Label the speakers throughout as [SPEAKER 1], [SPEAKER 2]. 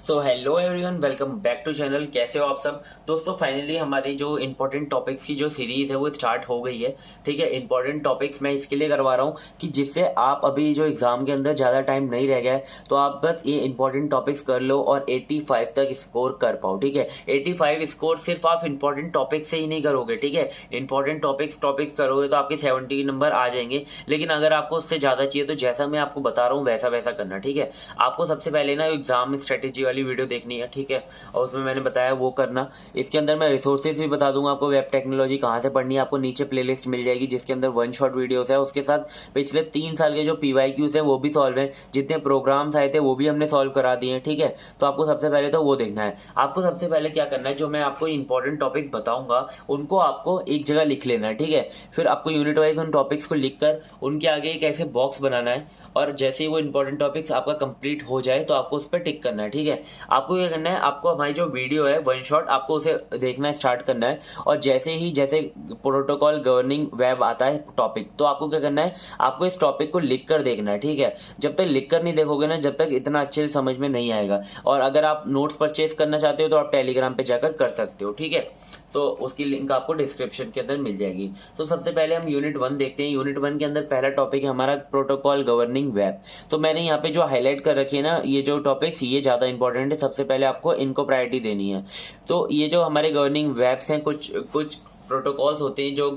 [SPEAKER 1] So hello everyone, welcome back to channel. कैसे हो आप सब दोस्तों। फाइनली हमारी जो इंपॉर्टेंट टॉपिक्स की जो सीरीज है वो स्टार्ट हो गई है। ठीक है, इंपॉर्टेंट टॉपिक्स मैं इसके लिए करवा रहा हूँ कि जिससे आप अभी जो एग्जाम के अंदर ज़्यादा टाइम नहीं रह गया है तो आप बस ये इंपॉर्टेंट टॉपिक्स कर लो और 85 तक स्कोर कर पाओ। ठीक है, 85 स्कोर सिर्फ आप इंपॉर्टेंट टॉपिक से ही नहीं करोगे। ठीक है, इंपॉर्टेंट टॉपिक्स करोगे तो आपके 70 नंबर आ जाएंगे, लेकिन अगर आपको उससे ज़्यादा चाहिए तो जैसा मैं आपको बता रहा हूँ वैसा वैसा करना। ठीक है, आपको सबसे पहले ना एग्जाम स्ट्रेटेजी वाली वीडियो देखनी है। ठीक है, और उसमें मैंने बताया वो करना। इसके अंदर मैं रिसोर्सेज भी बता दूंगा आपको, वेब टेक्नोलॉजी कहाँ से पढ़नी है। आपको नीचे प्लेलिस्ट मिल जाएगी जिसके अंदर वन शॉट वीडियोस है, उसके साथ पिछले 3 साल के जो पीवाईक्यूज है वो भी सॉल्व है, जितने प्रोग्राम्स आए थे वो भी हमने सॉल्व करा दिए हैं। ठीक है, तो आपको सबसे पहले तो वो देखना है। आपको सबसे पहले क्या करना है, जो मैं आपको इंपॉर्टेंट टॉपिक्स बताऊंगा उनको आपको एक जगह लिख लेना है। ठीक है, फिर आपको यूनिट वाइज उन टॉपिक्स को लिखकर उनके आगे एक ऐसे बॉक्स बनाना है, और जैसे ही वो इंपॉर्टेंट टॉपिक्स आपका कंप्लीट हो जाए तो आपको उस पर टिक करना है। ठीक है, आपको क्या करना है, आपको हमारी जो वीडियो है वन शॉट आपको उसे देखना स्टार्ट करना है, और जैसे प्रोटोकॉल गवर्निंग वेब आता है टॉपिक, तो आपको क्या करना है, आपको इस टॉपिक को लिख कर देखना है। ठीक है, जब तक लिख कर नहीं देखोगे ना, जब तक इतना अच्छे से समझ में नहीं आएगा। और अगर आप नोट्स परचेज करना चाहते हो तो आप टेलीग्राम पे जाकर कर सकते हो। ठीक है, तो उसकी लिंक आपको डिस्क्रिप्शन के अंदर मिल जाएगी। तो सबसे पहले हम यूनिट 1 देखते हैं। यूनिट 1 के अंदर पहला टॉपिक है हमारा प्रोटोकॉल गवर्निंग वेब। तो मैंने यहाँ पे जो हाईलाइट कर रखी है ना, ये जो टॉपिक्स ये ज्यादा इंपॉर्टेंट है, सबसे पहले आपको इनको प्रायोरिटी देनी है। तो ये जो हमारे गवर्निंग वेब्स हैं, कुछ कुछ प्रोटोकॉल्स होते हैं जो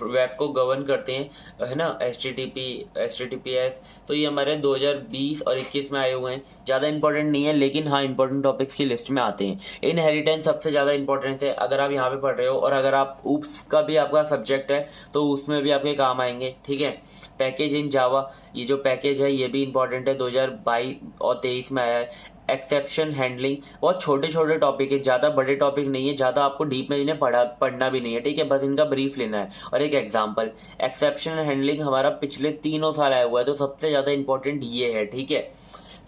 [SPEAKER 1] वेब को गवर्न करते हैं, है ना, HTTPS। तो ये हमारे 2020 और 21 में आए हुए हैं, ज़्यादा इंपॉर्टेंट नहीं है लेकिन हाँ इंपॉर्टेंट टॉपिक्स की लिस्ट में आते हैं। इनहेरिटेंस सबसे ज़्यादा इंपॉर्टेंट है अगर आप यहाँ पे पढ़ रहे हो, और अगर आप ऊप्स का भी आपका सब्जेक्ट है तो उसमें भी आपके काम आएंगे। ठीक है, पैकेज इन जावा, ये जो पैकेज है ये भी इंपॉर्टेंट है, 2022 और 23 में आया है। एक्सेप्शन हैंडलिंग, बहुत छोटे छोटे टॉपिक है, ज़्यादा बड़े टॉपिक नहीं है, ज़्यादा आपको डीप में इन्हें पढ़ना भी नहीं है। ठीक है, बस इनका ब्रीफ लेना है। और एक एग्जांपल, एक्सेप्शन हैंडलिंग हमारा पिछले 3 साल आया हुआ है, तो सबसे ज़्यादा इंपॉर्टेंट ये है। ठीक है,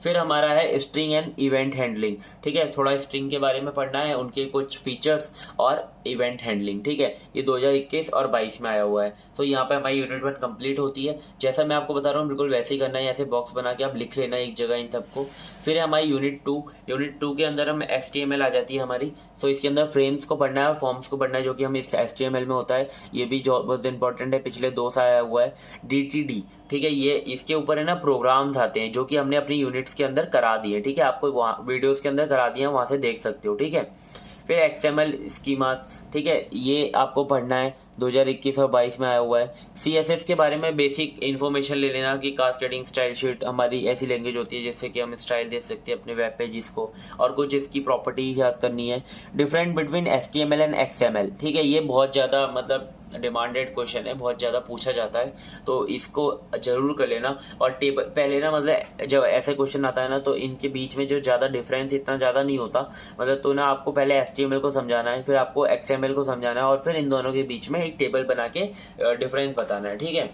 [SPEAKER 1] फिर हमारा है स्ट्रिंग एंड इवेंट हैंडलिंग। ठीक है, थोड़ा स्ट्रिंग के बारे में पढ़ना है, उनके कुछ फीचर्स और इवेंट हैंडलिंग। ठीक है, ये 2021 और 22 में आया हुआ है। तो यहाँ पे हमारी यूनिट 1 कंप्लीट होती है। जैसा मैं आपको बता रहा हूँ बिल्कुल वैसे ही करना है, ऐसे बॉक्स बना के आप लिख लेना एक जगह इन सबको। फिर है हमारी यूनिट 2। यूनिट 2 के अंदर हम HTML आ जाती है हमारी। तो इसके अंदर फ्रेम्स को पढ़ना है और फॉर्म्स को पढ़ना है, जो कि हम इस HTML में होता है। ये भी जो बहुत इंपॉर्टेंट है, पिछले 2 साल आया हुआ है। DTD, ठीक है, ये इसके ऊपर है ना प्रोग्राम्स आते हैं जो कि हमने अपनी यूनिट्स के अंदर करा दिए। ठीक है, आपको वहाँ वीडियोस के अंदर करा दिए हैं, वहां से देख सकते हो। ठीक है, फिर XML स्कीमास, ठीक है, ये आपको पढ़ना है, 2021 और 22 में आया हुआ है। CSS के बारे में बेसिक इन्फॉर्मेशन ले लेना कि कास्केडिंग स्टाइल शीट हमारी ऐसी लैंग्वेज होती है जिससे कि हम स्टाइल दे सकते हैं अपने वेब पेजेस को, और कुछ इसकी प्रॉपर्टीज याद करनी है। Different between HTML and XML, ठीक है, ये बहुत ज़्यादा मतलब डिमांडेड क्वेश्चन है, बहुत ज़्यादा पूछा जाता है, तो इसको जरूर कर लेना। और टेबल पहले ना, मतलब जब ऐसे क्वेश्चन आता है ना तो इनके बीच में जो ज़्यादा डिफरेंस इतना ज़्यादा नहीं होता, मतलब तो ना आपको पहले HTML को समझाना है, फिर आपको XML को समझाना है, और फिर इन दोनों के बीच में एक टेबल बना के डिफरेंस बताना है। ठीक है,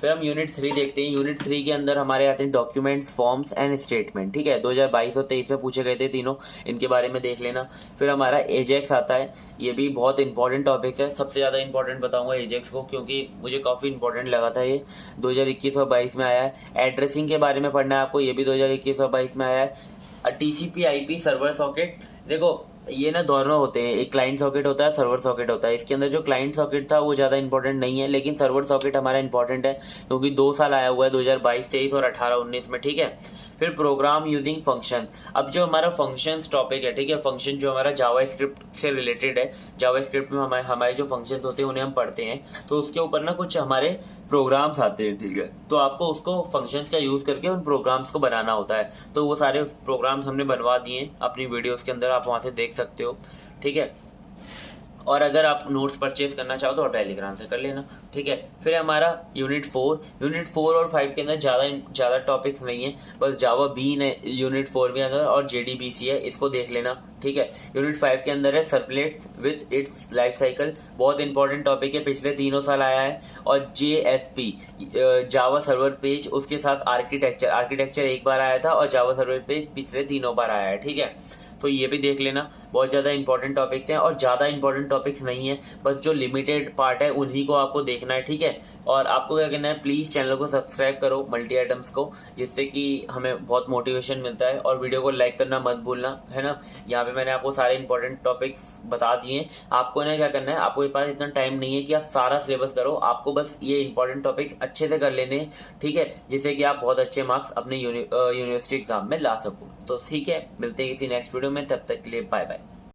[SPEAKER 1] फिर हम यूनिट 3 देखते हैं। यूनिट 3 के अंदर हमारे आते हैं डॉक्यूमेंट्स, फॉर्म्स एंड स्टेटमेंट। ठीक है, 2022 और 23 में पूछे गए थे तीनों, इनके बारे में देख लेना। फिर हमारा एजेक्स आता है, ये भी बहुत इंपॉर्टेंट टॉपिक है, सबसे ज़्यादा इंपॉर्टेंट बताऊंगा एजेक्स को क्योंकि मुझे काफ़ी इंपॉर्टेंट लगा था। ये 2021 और 22 में आया है। एड्रेसिंग के बारे में पढ़ना है आपको, ये भी 2021 और 22 में आया है। TCP/IP सर्वर सॉकेट, देखो ये ना दोनों होते हैं, एक क्लाइंट सॉकेट होता है, सर्वर सॉकेट होता है। इसके अंदर जो क्लाइंट सॉकेट था वो ज़्यादा इंपॉर्टेंट नहीं है, लेकिन सर्वर सॉकेट हमारा इंपॉर्टेंट है क्योंकि 2 साल आया हुआ है, 2022-23 और 18-19 में। ठीक है, फिर प्रोग्राम यूजिंग फंक्शन। अब जो हमारा फंक्शंस टॉपिक है, ठीक है, फंक्शन जो हमारा जावास्क्रिप्ट से रिलेटेड है, जावास्क्रिप्ट में हमारे जो फंक्शंस होते हैं उन्हें हम पढ़ते हैं, तो उसके ऊपर ना कुछ हमारे प्रोग्राम्स आते हैं। ठीक है, तो आपको उसको फंक्शंस का यूज करके उन प्रोग्राम्स को बनाना होता है, तो वो सारे प्रोग्राम्स हमने बनवा दिए अपनी वीडियोस के अंदर, आप वहां से देख सकते हो। ठीक है, और अगर आप नोट्स परचेज करना चाहो तो टेलीग्राम से कर लेना। ठीक है, फिर हमारा यूनिट 4 और 5 के अंदर ज़्यादा टॉपिक्स नहीं है, बस जावा बीन है यूनिट 4 के अंदर, और JDBC है, इसको देख लेना। ठीक है, यूनिट 5 के अंदर है servlets with its life cycle, बहुत इंपॉर्टेंट टॉपिक है, पिछले 3 साल आया है। और JSP, जावा सर्वर पेज, उसके साथ आर्किटेक्चर एक बार आया था, और जावा सर्वर पेज पिछले 3 बार आया है। ठीक है, तो ये भी देख लेना। बहुत ज़्यादा इंपॉर्टेंट टॉपिक्स हैं और ज़्यादा इंपॉर्टेंट टॉपिक्स नहीं है, बस जो लिमिटेड पार्ट है उन्हीं को आपको देखना है, ठीक है। और आपको क्या करना है, प्लीज़ चैनल को सब्सक्राइब करो मल्टी आइटम्स को, जिससे कि हमें बहुत मोटिवेशन मिलता है। और वीडियो को लाइक करना मत भूलना, है ना। यहाँ पे मैंने आपको सारे इंपॉर्टेंट टॉपिक्स बता दिए। आपको ना क्या करना है, आपके पास इतना टाइम नहीं है कि आप सारा सिलेबस करो, आपको बस ये इंपॉर्टेंट टॉपिक्स अच्छे से कर लेने हैं, ठीक है, जिससे कि आप बहुत अच्छे मार्क्स अपने यूनिवर्सिटी एग्जाम में ला सको। तो ठीक है, मिलते हैं किसी नेक्स्ट वीडियो में, तब तक के लिए बाय बाय।